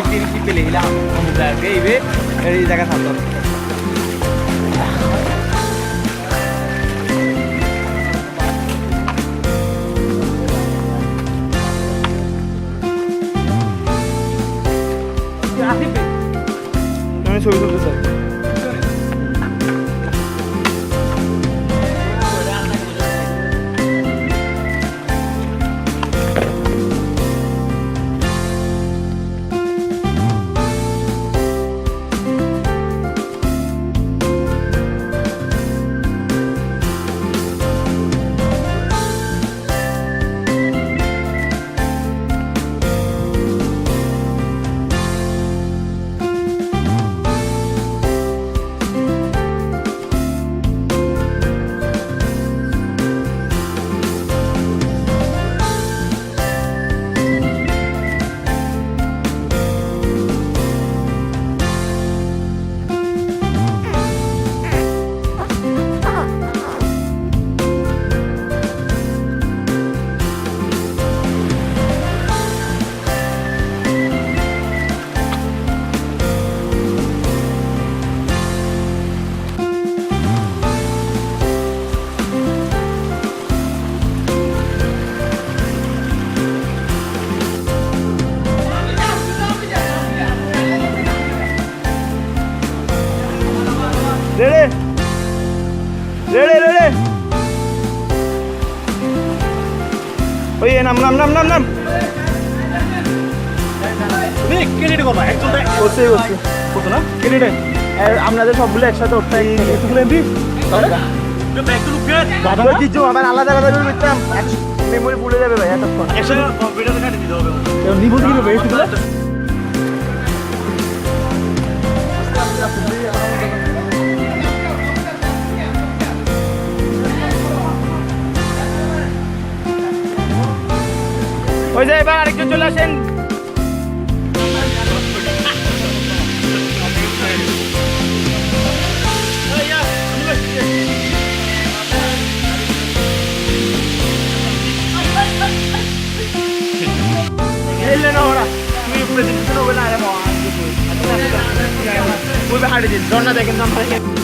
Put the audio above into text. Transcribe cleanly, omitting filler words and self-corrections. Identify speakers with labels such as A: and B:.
A: si pilih lah muda ke ibe dari jaga satu asik ini ছবি sir Ready? Ready, ready. Oh iya, nam. Nih, kiri deh kok, Pak. Oke. Foto na? Kiri deh. আপনাদের সবগুলো একসাথে উঠতে এতগুলো MB তাহলে back to look দাদা কিছু আবার আলাদা আলাদা করতাম মেমরি ভুলে যাবে ভাই এতক্ষণ একসাথে কম্পিউটারে কাটে দিতে হবে নিবো দিবে ভাই এতগুলো ওই যে এবার আরেকজন চলে আসেন ahora mi presentación no buena era muy bien muy bien